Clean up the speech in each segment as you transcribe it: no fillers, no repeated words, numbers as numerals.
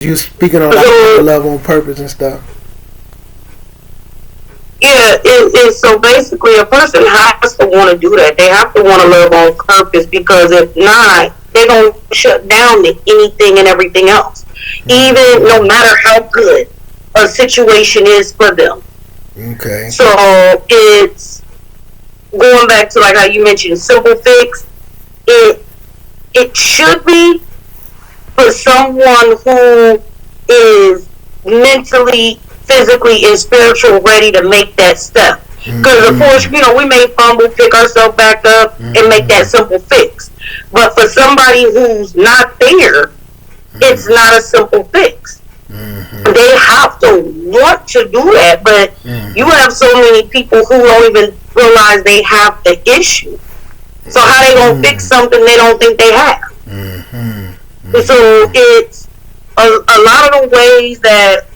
You speaking on like love on purpose and stuff. Yeah, so basically a person has to want to do that. They have to want to love on purpose, because if not, they're going to shut down to anything and everything else. Even no matter how good a situation is for them. Okay. So it's going back to like how you mentioned, simple fix. It should be for someone who is mentally, physically, and spiritual ready to make that step. Because of course, you know, we may fumble, pick ourselves back up, and make that simple fix. But for somebody who's not there, it's not a simple fix. They have to want to do that, but you have so many people who don't even realize they have the issue. So how they gonna fix something they don't think they have? So it's a lot of the ways that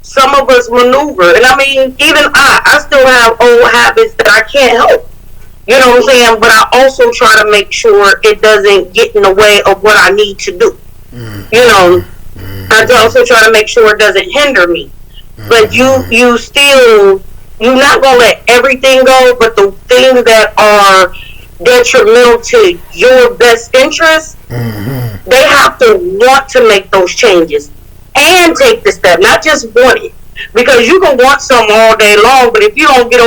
some of us maneuver, and I mean, even I still have old habits that I can't help. You know what I'm saying? But I also try to make sure it doesn't get in the way of what I need to do. You know, I also try to make sure it doesn't hinder me. But you still, you're not gonna let everything go. But the things that are detrimental to your best interest, they have to want to make those changes and take the step, not just want it. Because you can want something all day long, but if you don't get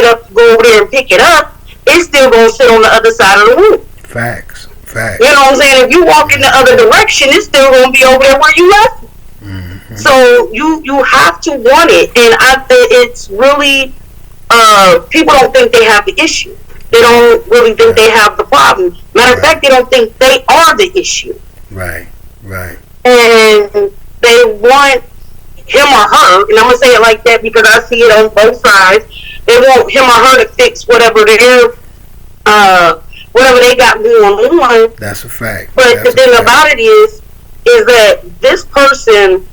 up, go over there and pick it up, it's still gonna sit on the other side of the room. Facts. You know what I'm saying? If you walk in the other direction, it's still gonna be over there where you left it. So you have to want it, and it's really people don't think they have the issue. They don't really think they have the problem. Matter of fact, they don't think they are the issue. Right. And they want him or her, and I'm gonna say it like that because I see it on both sides. They want him or her to fix whatever they got going on. That's a fact. But the thing about it is that this person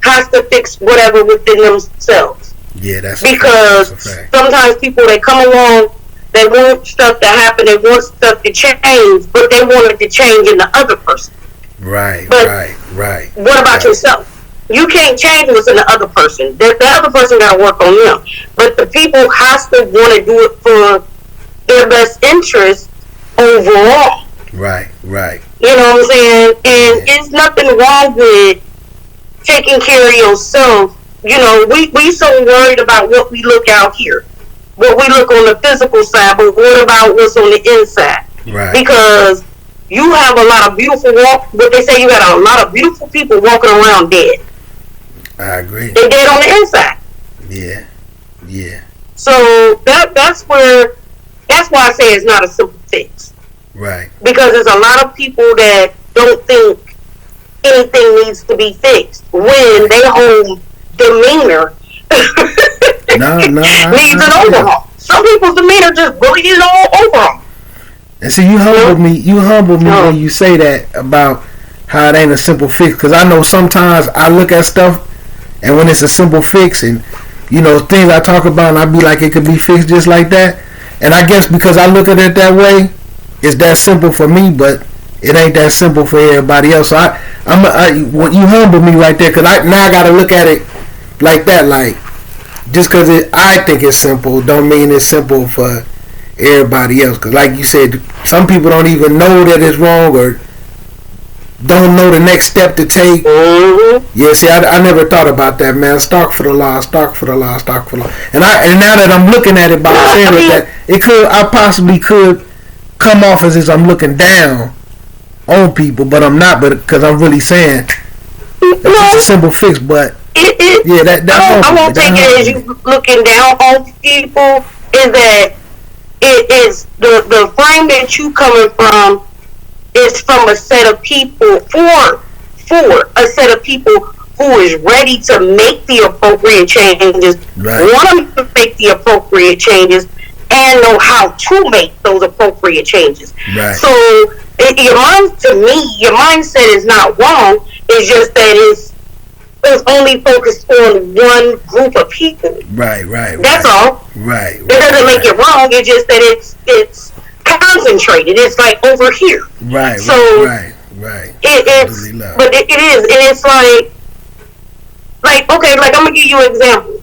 has to fix whatever within themselves. Yeah, that's because a fact. Sometimes people, they come along, they want stuff to happen, they want stuff to change, but they want it to change in the other person. Right. What about yourself? You can't change what's in the other person. The other person got to work on them. But the people has to want to do it for their best interest overall. Right. You know what I'm saying? And it's nothing wrong with taking care of yourself. You know, we so worried about what we look out here, what we look on the physical side, but what about what's on the inside? Right. Because you have a lot of beautiful what they say, you got a lot of beautiful people walking around dead. I agree. They're dead on the inside. Yeah. So that's why I say it's not a simple fix. Right. Because there's a lot of people that don't think anything needs to be fixed when their whole demeanor needs an overhaul. Some people's demeanor just really is all overhaul. And see, you humble me when you say that about how it ain't a simple fix. Because I know sometimes I look at stuff, and when it's a simple fix, and you know things I talk about, and I be like it could be fixed just like that. And I guess because I look at it that way, it's that simple for me, but it ain't that simple for everybody else. So you humble me right there, because now I got to look at it like that. Like, just because I think it's simple, don't mean it's simple for everybody else. Because like you said, some people don't even know that it's wrong or don't know the next step to take. Yeah, see, I never thought about that, man. Stock for the law. And now that I'm looking at it by saying that, I possibly could come off as if I'm looking down on people, but I'm not. But because I'm really saying it's a simple fix, but I won't take it as you looking down on people. Is that it is the frame that you coming from is from a set of people for a set of people who is ready to make the appropriate changes, want to make the appropriate changes, and know how to make those appropriate changes. Right. So your mindset is not wrong. It's just that it's only focused on one group of people. Right. That's all. Right. It doesn't make it wrong. It's just that it's concentrated. It's like over here. Right. So Right. It's but it is, and it's like okay, like I'm gonna give you an example.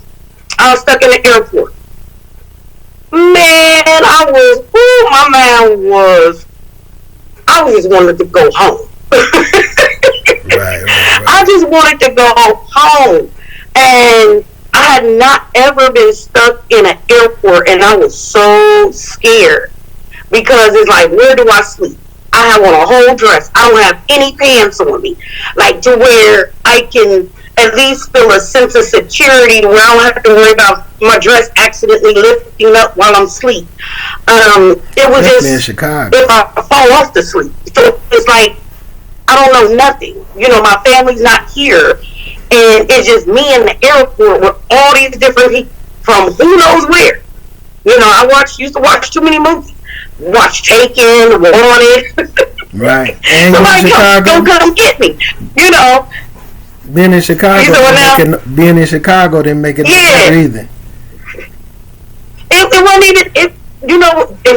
I was stuck in the airport. Man, my mind was, I just wanted to go home. Right. I just wanted to go home. And I had not ever been stuck in an airport, and I was so scared. Because it's like, where do I sleep? I have on a whole dress. I don't have any pants on me. Like, to where I can at least feel a sense of security where I don't have to worry about my dress accidentally lifting up while I'm asleep. It was just in Chicago. If I fall off to sleep. So it's like I don't know nothing. My family's not here, and it's just me in the airport with all these different people from who knows where. I used to watch too many movies. Watch Taken, Wanted. Right. And somebody come get me. Being in Chicago, didn't make it better either. It wasn't even.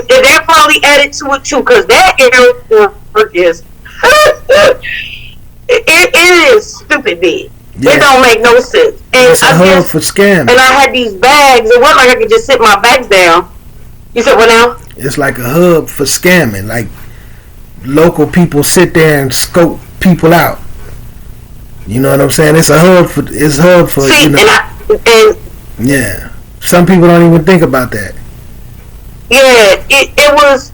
That probably added to it too, because that airport is. it is stupid big. Yeah. It don't make no sense. And it's a hub for scam. And I had these bags. It wasn't like I could just sit my bags down. You said what now? It's like a hub for scamming. Like local people sit there and scope people out. You know what I'm saying? It's a hub for. See, yeah. Some people don't even think about that. Yeah, it was.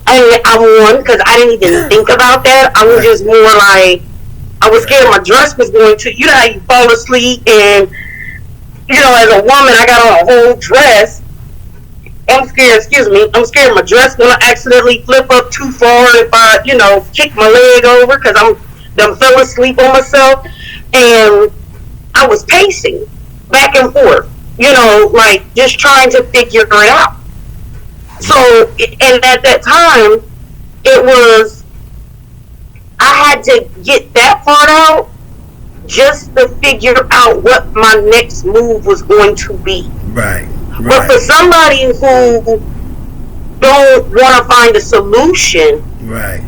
I won because I didn't even think about that. I was just more like, I was scared my dress was going to. How you fall asleep and as a woman I got on a whole dress. I'm scared. Excuse me. I'm scared my dress gonna accidentally flip up too far if I kick my leg over because I fell asleep on myself, and I was pacing back and forth. Like just trying to figure it out. So, and at that time, it was, I had to get that part out just to figure out what my next move was going to be. Right. But for somebody who don't want to find a solution, right,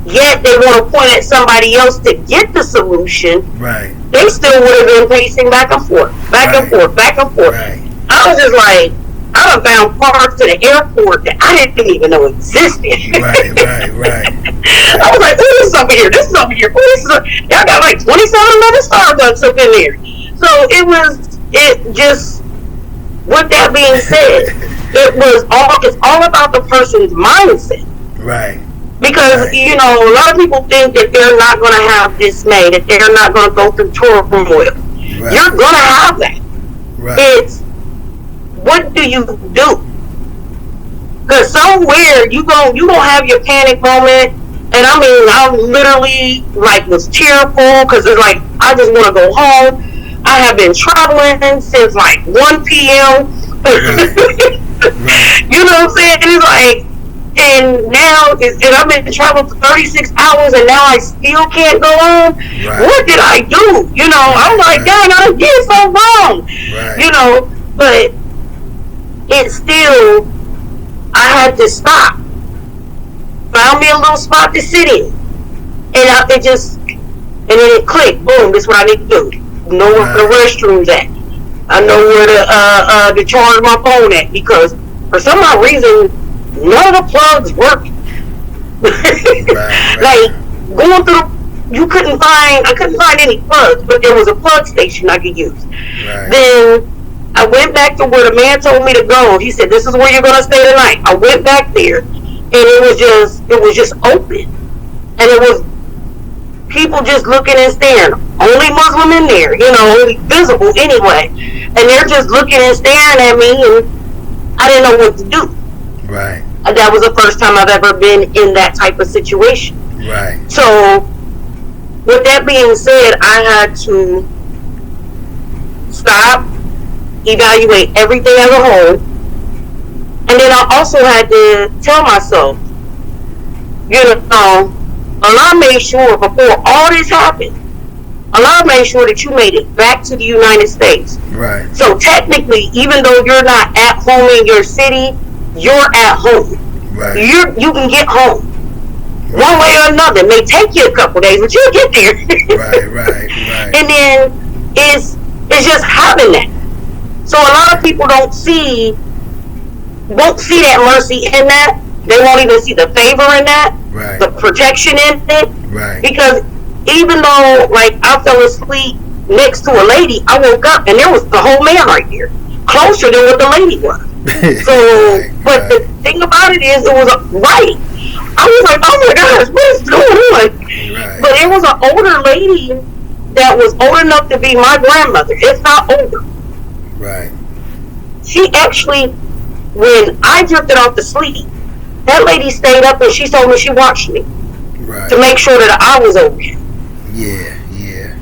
yet they want to point at somebody else to get the solution, right, they still would have been pacing back and forth, back and forth. Right. I was just like, I done found parts of the airport that I didn't even know existed. Right. I was like, oh, this is over here. Y'all got like 27 other Starbucks up in there. So it just, with that being said, it's all about the person's mindset. Right. Because, a lot of people think that they're not going to have dismay, that they're not going to go through turmoil. Right. You're going to have that. Right. It's, what do you do? Because somewhere you gonna have your panic moment, and I literally was tearful because it's like I just want to go home. I have been traveling since 1 p.m. Right. You know what I'm saying? And it's like, and now I've been traveling for 36 hours, and now I still can't go home. Right. What did I do? I'm like, dang, I did so wrong. Right. But it's still, I had to stop. Found me a little spot to sit in. And then it clicked. Boom, this is what I need to do. Know where the restroom's at. I know where to charge my phone at, because for some odd reason, none of the plugs work. Right. Going through, I couldn't find any plugs, but there was a plug station I could use. Right. Then I went back to where the man told me to go. He said, this is where you're going to stay tonight. I went back there, and it was just open. And it was people just looking and staring. Only Muslim in there, only visible anyway. And they're just looking and staring at me, and I didn't know what to do. Right. And that was the first time I've ever been in that type of situation. Right. So, with that being said, I had to stop, evaluate everything as a whole, and then I also had to tell myself, Allah made sure before all this happened, Allah made sure that you made it back to the United States. Right. So technically, even though you're not at home in your city, you're at home. Right. You can get home. One way or another. It may take you a couple days, but you'll get there. Right. And then it's just having that. So a lot of people won't see that mercy in that. They won't even see the favor in that, the protection in it. Right. Because even though, like, I fell asleep next to a lady, I woke up and there was the whole man right there, closer than what the lady was. So, but the thing about it is, it was right. I was like, oh my gosh, what is going on? Right. But it was an older lady that was old enough to be my grandmother. It's not older. Right. She actually, when I drifted off to sleep, that lady stayed up and she told me she watched me. Right. To make sure that I was okay. Yeah.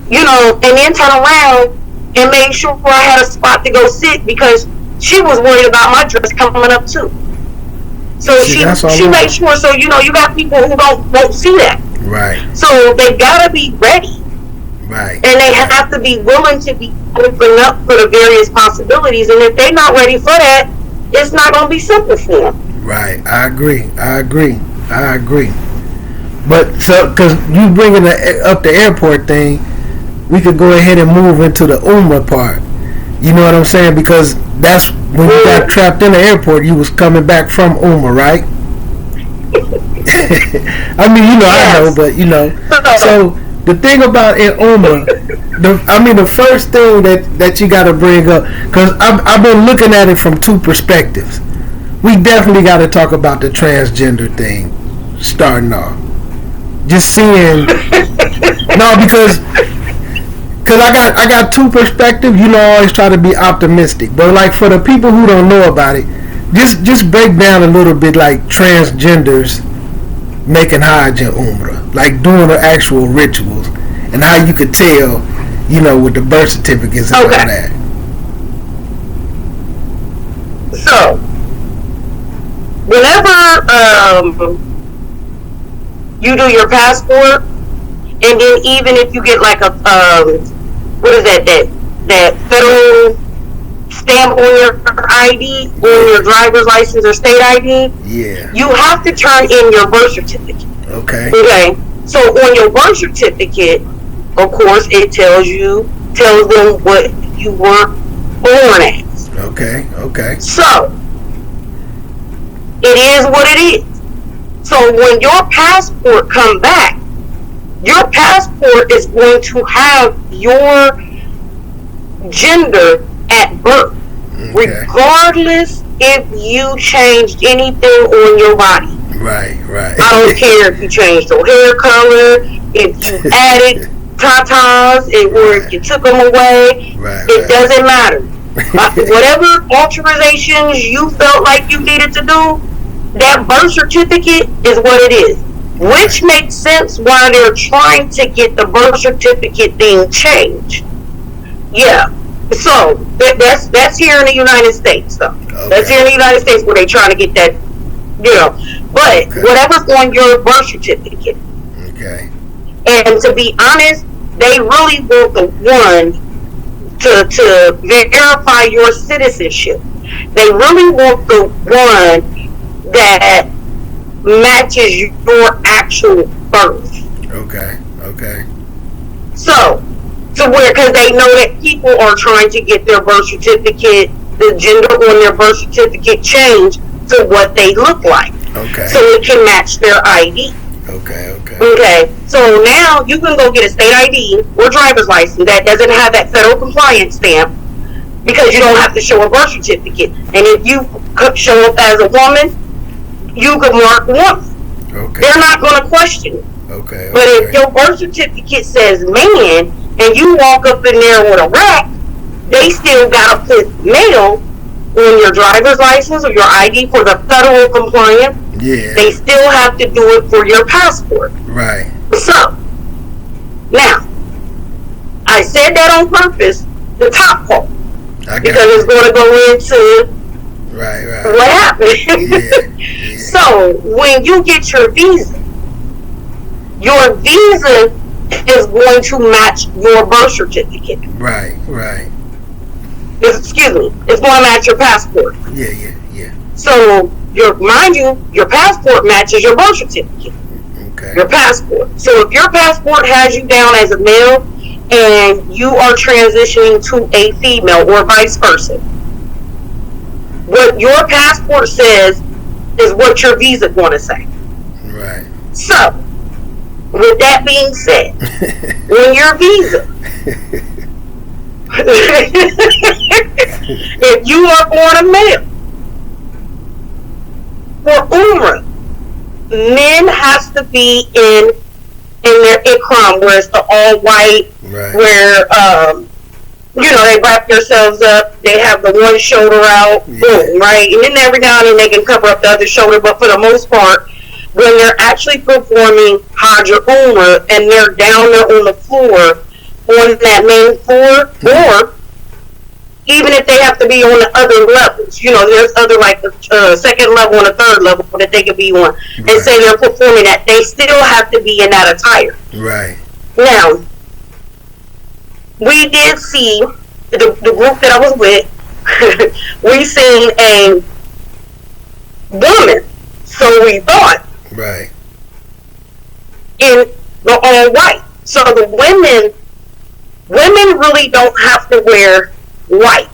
You know, and then turn around and made sure I had a spot to go sit because she was worried about my dress coming up too. So she made sure. So you know, you got people who won't see that. Right. So they gotta be ready. Right. And they have to be willing to be open up for the various possibilities. And if they're not ready for that, it's not gonna be simple for them. Right. I agree. But so, because you bringing up the airport thing, we could go ahead and move into the Umrah part. You know what I'm saying? Because that's when you got trapped in the airport. You was coming back from Umrah, right? I mean, you know, yes. I know, but you know. So the thing about in Umrah, the first thing that you got to bring up, because I've been looking at it from two perspectives. We definitely got to talk about the transgender thing, starting off. Just seeing, no, because I got two perspectives. You know, I always try to be optimistic, but like for the people who don't know about it, just break down a little bit, like transgenders making Hajj and Umrah, like doing the actual rituals, and how you could tell, you know, with the birth certificates and all that. So, whenever you do your passport, and then even if you get like a what is that federal stamp on your ID, on your driver's license or state ID, you have to turn in your birth certificate. Okay. So on your birth certificate, of course, it tells them what you were born as. Okay. So it is what it is. So when your passport come back, your passport is going to have your gender at birth, regardless if you changed anything on your body. Right. I don't care if you changed your hair color, if you added tatas, or if you took them away. It doesn't matter. Whatever authorizations you felt like you needed to do, that birth certificate is what it is. Which makes sense why they're trying to get the birth certificate thing changed. Yeah. So that's here in the United States, though. That's here in the United States where they're trying to get that, you know. But whatever's on your birth certificate. Okay. And to be honest, they really want the one to verify your citizenship. They really want the one that matches your actual birth. Okay. So, to where, because they know that people are trying to get their birth certificate, the gender on their birth certificate changed to what they look like. Okay. So it can match their ID. Okay. So now you can go get a state ID or driver's license that doesn't have that federal compliance stamp, because you don't have to show a birth certificate. And if you show up as a woman, you can mark woman. Okay. They're not going to question it. Okay. But if your birth certificate says man, and you walk up in there with a rack, they still got to put male on your driver's license or your ID for the federal compliance. Yeah. They still have to do it for your passport. Right. So, now, I said that on purpose, the top part. Because it's going to go into what happened. Yeah. So, when you get your visa is going to match your birth certificate. Right. Excuse me. It's going to match your passport. Yeah. So, your passport matches your birth certificate. Okay. Your passport. So if your passport has you down as a male and you are transitioning to a female or vice versa, what your passport says is what your visa going to say. Right. So, with that being said, when your visa, if you are born a male, for Umrah, men has to be in their ikram, where it's the all white, right. where they wrap themselves up, they have the one shoulder out, boom, right? And then every now and then they can cover up the other shoulder, but for the most part, when they're actually performing Hajj or Umrah and they're down there on the floor, on that main floor, or even if they have to be on the other levels, there's other like the second level and the third level that they could be on, and say they're performing that, they still have to be in that attire. Right. Now, we did see the group that I was with. We seen a woman, so we thought, right, in the all white. So the women really don't have to wear white.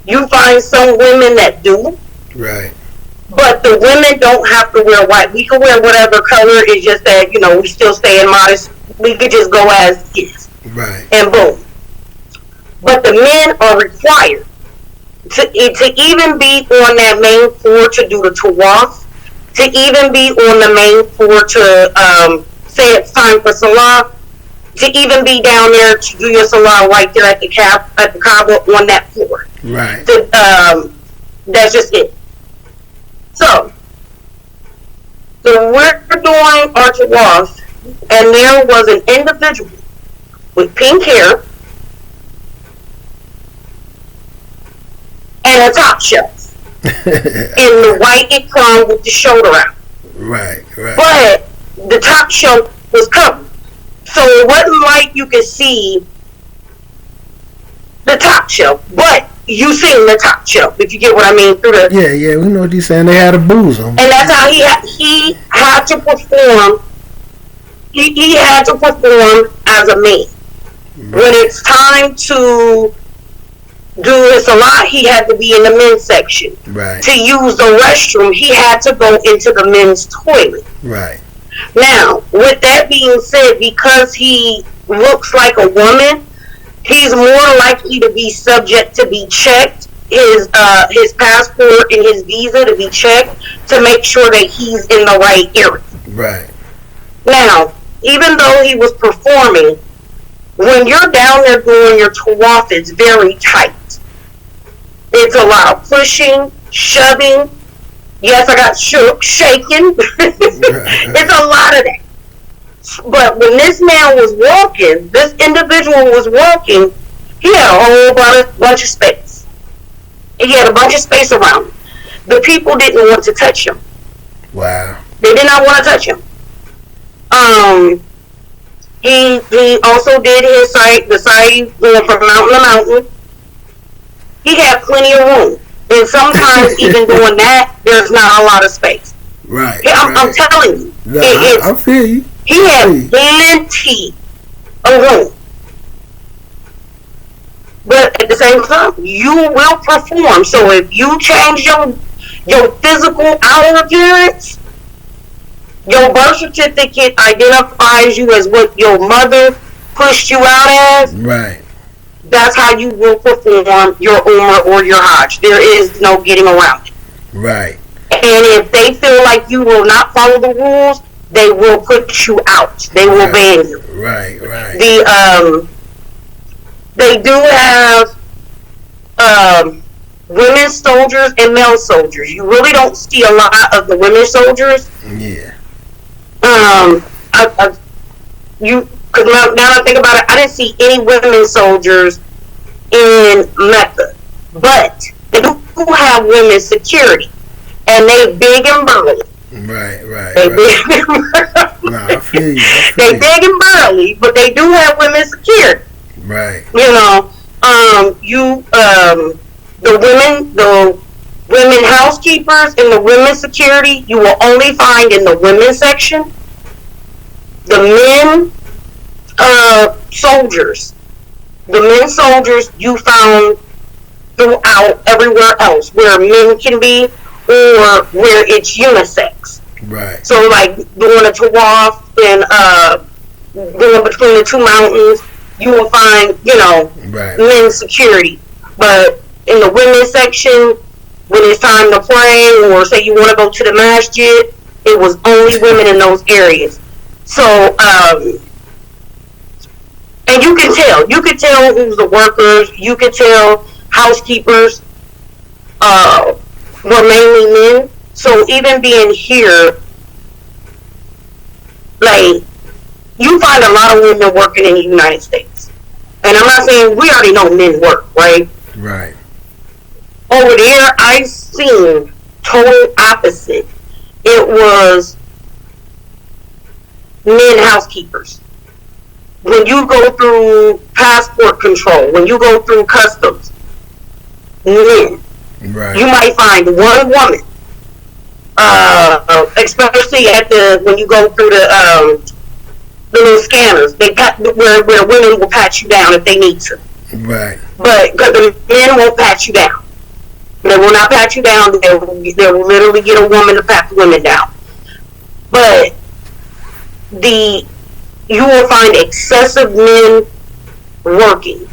You find some women that do, right, but the women don't have to wear white. We can wear whatever color. It's just that we still stay in modest. We could just go as is, right, and boom. But the men are required to even be on that main floor to do the tawaf, to even be on the main floor to say it's time for salah, to even be down there to do your salah right there at the Kaaba on that floor. Right. That's just it. So we're doing our tawaf, and there was an individual with pink hair and a top shelf in the white ikram with the shoulder out. Right, right. But the top shelf was covered, so it wasn't like you could see the top shelf, but you seen the top shelf, if you get what I mean. Through the yeah, we know what you're saying. They had a booze on, and that's how he had to perform. He had to perform as a man. Right. When it's time to do his salah, he had to be in the men's section. Right. To use the restroom, he had to go into the men's toilet. Right. Now, with that being said, because he looks like a woman, he's more likely to be subject to be checked, his passport and his visa to be checked to make sure that he's in the right area. Right. Now, even though he was performing, when you're down there doing your tawaf, it's very tight. It's a lot of pushing, shoving. Yes, I got shook, shaking. It's a lot of that. But when this man was walking, this individual was walking, he had a whole bunch of space. He had a bunch of space around him. The people didn't want to touch him. Wow. They did not want to touch him. He also did the side going from mountain to mountain. He had plenty of room. And sometimes even doing that, there's not a lot of space. Right. I'm telling you. No, I feel you. He had plenty of room. But at the same time, you will perform. So if you change your physical outer appearance, your birth certificate identifies you as what your mother pushed you out as. Right. That's how you will perform your Umrah or your Hajj. There is no getting around it. Right. And if they feel like you will not follow the rules, they will put you out. They will ban you. Right, right. They do have women soldiers and male soldiers. You really don't see a lot of the women soldiers. Yeah. Because now that I think about it, I didn't see any women soldiers in Mecca. But they do have women security. And they big and burly. Right. They big and burly. No, I feel you. They big and burly, but they do have women security. Right. The women housekeepers and the women security, you will only find in the women's section. the men soldiers, the men soldiers you found throughout everywhere else where men can be or where it's unisex. Right. So like doing a tawaf and going between the two mountains, you will find, right, men's security. But in the women's section, when it's time to pray or say you want to go to the masjid, it was only women in those areas. So, and you can tell who's the workers, you can tell housekeepers were mainly men. So even being here, like, you find a lot of women working in the United States. And I'm not saying, we already know men work, right? Right. Over there, I've seen total opposite. It was men housekeepers. When you go through passport control, when you go through customs, men. Right. You might find one woman, especially when you go through the little scanners. Where women will pat you down if they need to. Right. But because the men won't pat you down. They will not pat you down. They will literally get a woman to pat the women down. But you will find excessive men working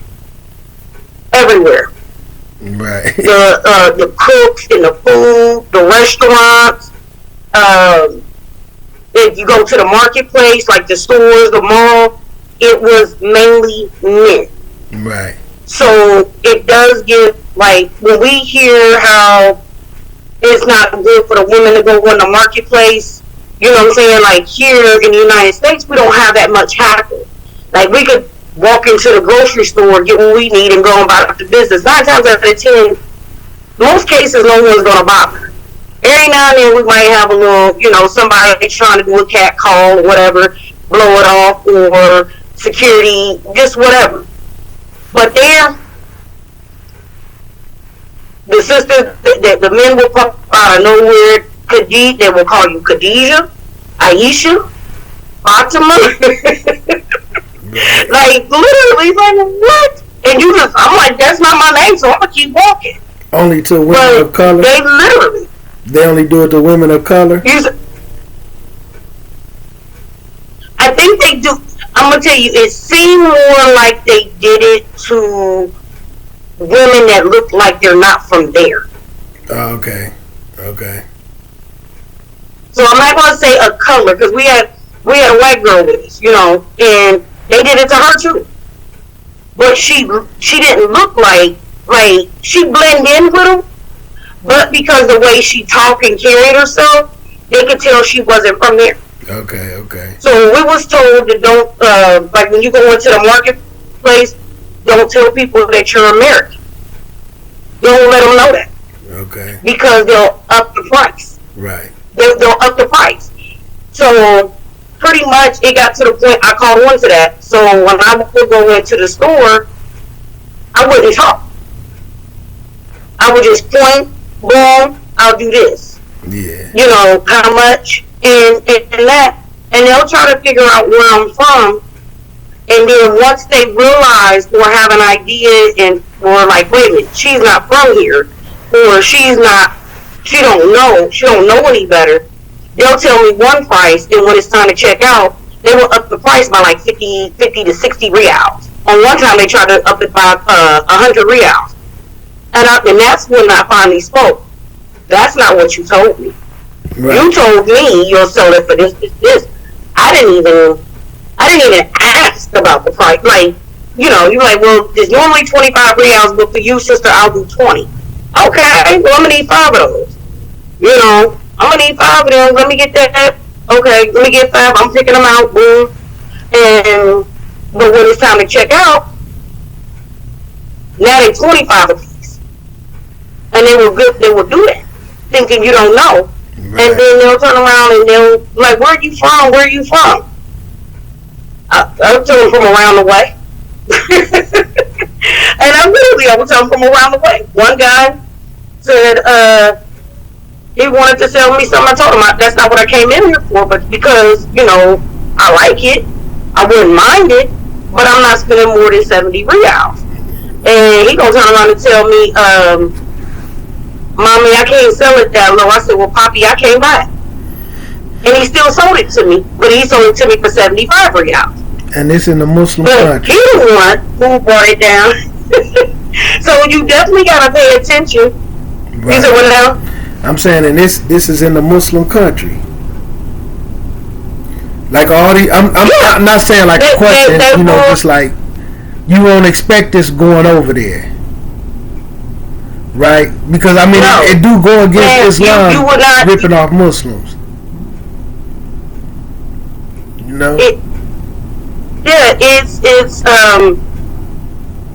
everywhere. Right. The cooks and the food, the restaurants. If you go to the marketplace, like the stores, the mall, it was mainly men. Right. So it does give, like, when we hear how it's not good for the women to go in the marketplace, you know what I'm saying? Like, here in the United States, we don't have that much happen. Like, we could walk into the grocery store, get what we need, and go about the business. 9 times out of 10, most cases, no one's going to bother. Every now and then, we might have a little, somebody trying to do a cat call or whatever, blow it off, or security, just whatever. But there, the sisters, the men will pop out of nowhere. They will call you Khadijah, Aisha, Fatima. Like, literally, like, what? And I'm like, that's not my name, so I'm going to keep walking. Only to women of color? They only do it to women of color? I think they do. I'm going to tell you, it seemed more like they did it to women that look like they're not from there. Oh, okay. So I'm not going to say a color, because we had a white girl with us, and they did it to her too. But she didn't look like she blended in with them, but because the way she talked and carried herself, they could tell she wasn't from there. Okay. So we was told to don't, like when you go into the marketplace, don't tell people that you're American. Don't let them know that. Okay. Because they'll up the price. Right. They'll up the price. So pretty much it got to the point I caught on to that. So when I would go into the store, I wouldn't talk. I would just point, boom, I'll do this. Yeah. How much and that. And they'll try to figure out where I'm from. And then once they realize or have an idea or like, wait a minute, she's not from here, or she don't know any better, they'll tell me one price, and when it's time to check out, they will up the price by like 50 to 60 reals. On one time, they tried to up it by 100 reals. And that's when I finally spoke. That's not what you told me. Right. You told me you'll sell it for this. I didn't even ask about the price. Like, you're like, well, it's normally 25 reals, but for you, sister, I'll do 20. Okay, well, I'm going to need 5 of those. I'm going to need 5 of them. Let me get that. Okay, let me get 5. I'm picking them out. Boom. But when it's time to check out, now they're 25 a piece. And they will do that, thinking you don't know. Right. And then they'll turn around and they'll like, where are you from? I'll tell them from around the way. And I will tell them from around the way. One guy said he wanted to sell me something. I told him that's not what I came in here for, but because I like it. I wouldn't mind it, but I'm not spending more than 70 reals. And he gonna turn around and tell me, Mommy, I can't sell it that low. I said, well, Poppy, I can't buy it. And he still sold it to me, but he sold it to me for 75 reals. And this in the Muslim country. He the one who brought it down. So you definitely gotta pay attention. Right. You said what now? I'm saying, and this is in the Muslim country. Like all the, I'm not saying like a question, just like you won't expect this going over there, right? Because I mean, it do go against Islam, you would not, ripping off Muslims. You know? It's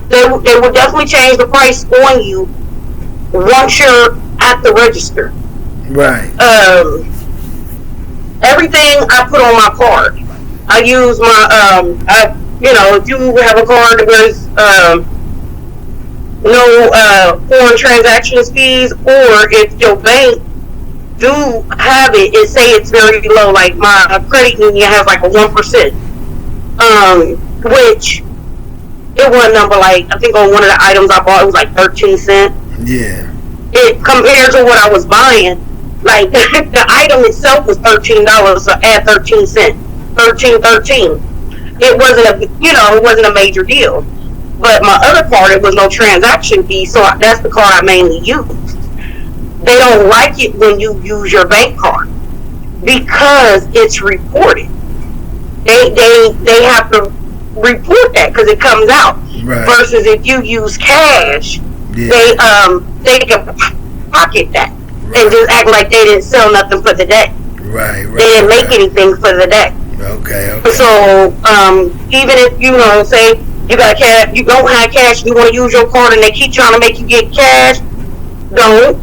they would definitely change the price on you once you're at the register. Right. Everything I put on my card. I use my if you have a card there's no foreign transactions fees, or if your bank do have it say it's very low, like my credit union has like a 1%, which it was a number, like I think on one of the items I bought it was like 13 cents. Yeah. It compared to what I was buying, like the item itself was $13, so add 13 cents, 13. It wasn't a major deal. But my other card, it was no transaction fee, so that's the card I mainly used. They don't like it when you use your bank card because it's reported. They have to report that because it comes out. Right. Versus if you use cash, they can pocket that. Right. And just act like they didn't sell nothing for the day. Right. They didn't make anything for the day. Okay. So even if say you got cash, you don't have cash, you want to use your card, and they keep trying to make you get cash, don't.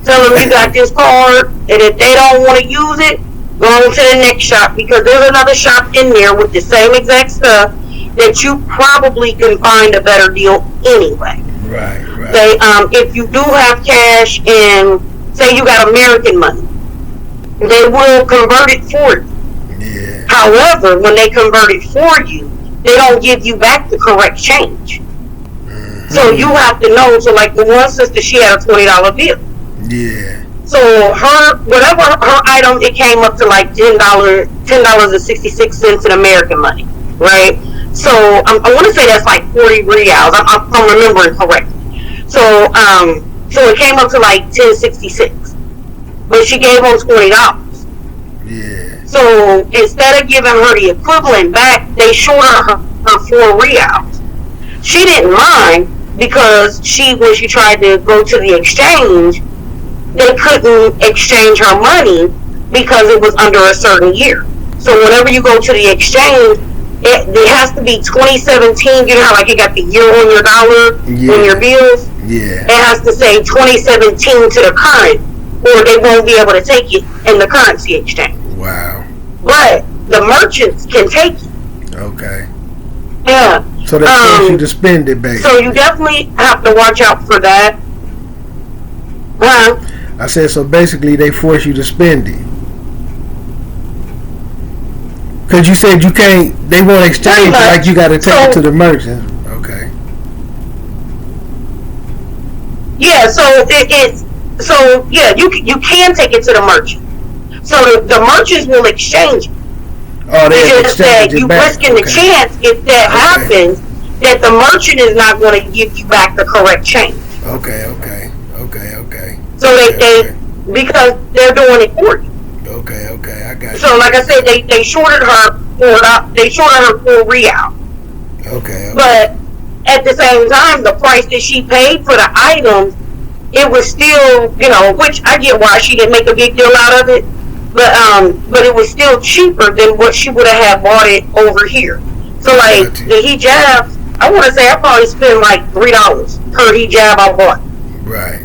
Tell them you got this card, and if they don't want to use it, go on to the next shop, because there's another shop in there with the same exact stuff that you probably can find a better deal anyway. Right. Say, if you do have cash and say you got American money, they will convert it for you. Yeah. However, when they convert it for you, they don't give you back the correct change. Mm-hmm. So you have to know. So like the one sister, she had a $20 bill. Yeah. So whatever her item, it came up to like $10.66 in American money, right? So I want to say that's like 40 reals. I'm remembering correctly. So it came up to like $10.66, but she gave him $20. Yeah. So instead of giving her the equivalent back, they shorted her 4 reals. She didn't mind because when she tried to go to the exchange, they couldn't exchange her money because it was under a certain year. So whenever you go to the exchange, it has to be 2017. You know how like you got the year on your dollar on your bills? Yeah. It has to say 2017 to the current, or they won't be able to take it in the currency exchange. Wow. But the merchants can take it. Okay. Yeah. So they force you to spend it, baby. So you definitely have to watch out for that. I said, so basically they force you to spend it. Because you said you can't, they won't exchange it, like you got to take it to the merchant. Okay. Yeah, you can take it to the merchant. So the merchants will exchange it. Oh, they just that you risking the chance if that happens that the merchant is not going to give you back the correct change. Okay. So they because they're doing it for you. Okay, I got you. So like I said, they shorted her for 4 real. Okay. But at the same time, the price that she paid for the items, it was still, which I get why she didn't make a big deal out of it, but it was still cheaper than what she would have had bought it over here. So like the hijab, I want to say I probably spent like $3 per hijab I bought. Right.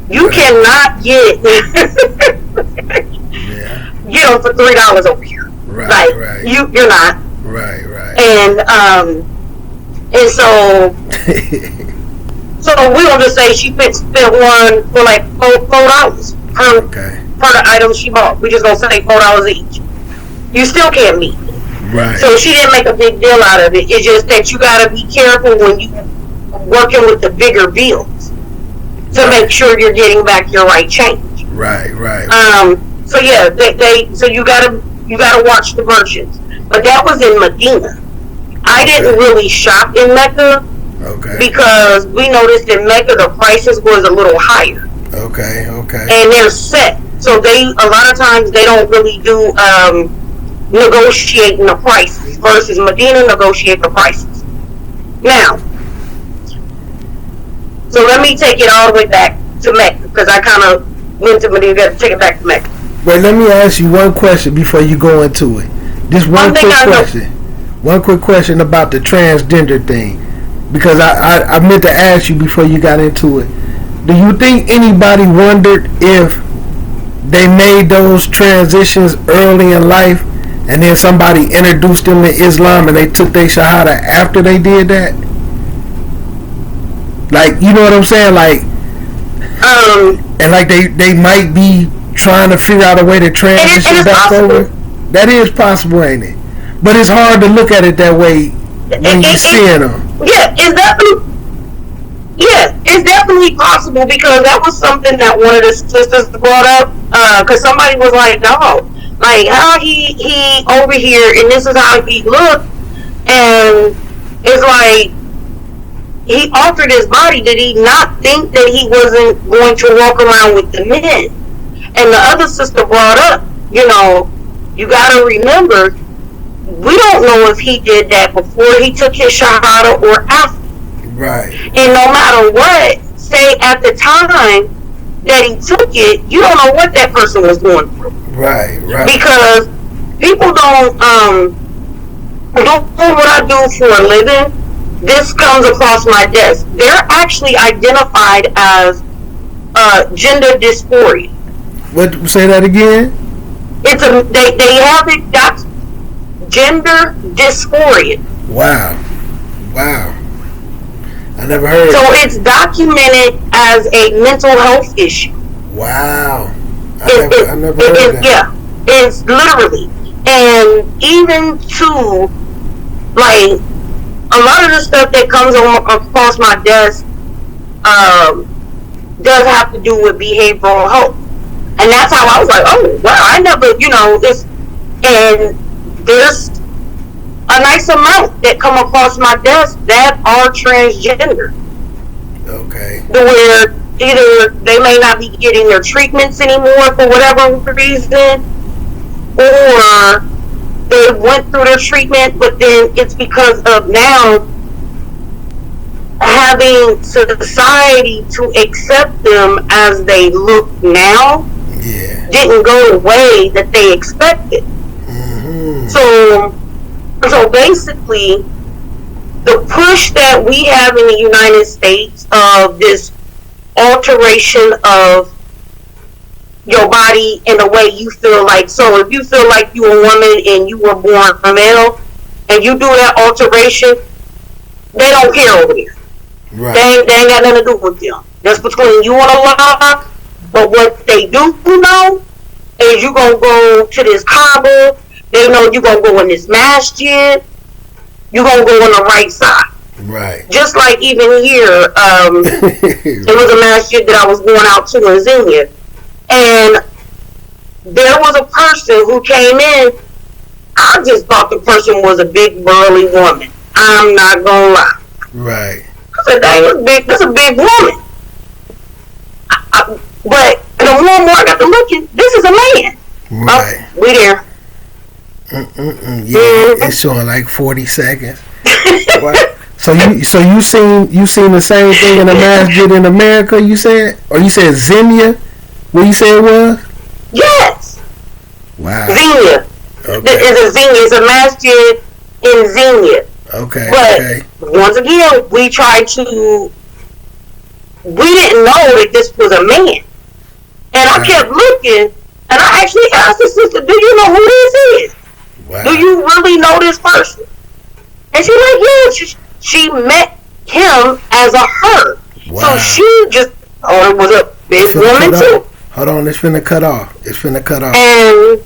You cannot get them for $3 over here. Right. You're not. Right. And so we gonna just say she spent one for like $4 per the items she bought. We just gonna say $4 each. You still can't meet. Right. So she didn't make a big deal out of it. It's just that you gotta be careful when you working with the bigger bills to make sure you're getting back your right change. Right. So yeah, so you gotta watch the merchants. But that was in Medina. I didn't really shop in Mecca. Okay. Because we noticed in Mecca the prices was a little higher. Okay. And they're set. So a lot of times they don't really do negotiating the prices versus Medina negotiate the prices. Now, so let me take it all the way back to Mecca because I kind of went to Medina. Got to take it back to Mecca. Wait, let me ask you one question before you go into it. Just one quick question. One quick question about the transgender thing. Because I meant to ask you before you got into it. Do you think anybody wondered if they made those transitions early in life and then somebody introduced them to Islam and they took their shahada after they did that? Like, you know what I'm saying? Like, and like they might be trying to figure out a way to transition back over. That is possible, ain't it? But it's hard to look at it that way when you're seeing them. Yeah, it's definitely possible because that was something that one of the sisters brought up. Because somebody was like, "No, like how he over here, and this is how he looked," and it's like he altered his body. Did he not think that he wasn't going to walk around with the men? And the other sister brought up, you got to remember. We don't know if he did that before he took his shahada or after. Right. And no matter what, say at the time that he took it, you don't know what that person was going through. Right. Because people don't do what I do for a living. This comes across my desk. They're actually identified as gender dysphoria. What? Say that again. They have it. That's gender dysphoria. Wow. I never heard. So it's documented as a mental health issue. Wow. I never heard that. Yeah, it's literally, and even to like a lot of the stuff that comes across my desk does have to do with behavioral health, and that's how I was like, oh wow, I never, this, and there's a nice amount that come across my desk that are transgender. Okay. Where either they may not be getting their treatments anymore for whatever reason, or they went through their treatment, but then it's because of now having society to accept them as they look now. Yeah. Didn't go the way that they expected. Mm-hmm. So basically, the push that we have in the United States of this alteration of your body in the way you feel like. So if you feel like you're a woman and you were born a male and you do that alteration, they don't care over here. Right. They ain't got nothing to do with them. That's between you and Allah. But what they do know is you gonna go to this Kaaba. They know you're going to go in this masjid. You're going to go on the right side. Right. Just like even here, there was a masjid that I was going out to in Xenia. And there was a person who came in. I just thought the person was a big burly woman. I'm not going to lie. Right. I said, dang, that's a big woman. But the more I got to looking, this is a man. Right. We there. Yeah, it's showing like 40 seconds. So you seen the same thing in the masjid in America? You said, or you said Xenia? What you say it was? Yes. Wow. Xenia. Okay. It's a masjid in Xenia. Okay. But once again, we didn't know that this was a man, and I kept looking, and I actually asked the sister, "Do you know who this is? Wow. Do you really know this person?" And she's like, "Yeah." She met him as a her, so she just thought it was a big woman too. Hold on, it's finna cut off. And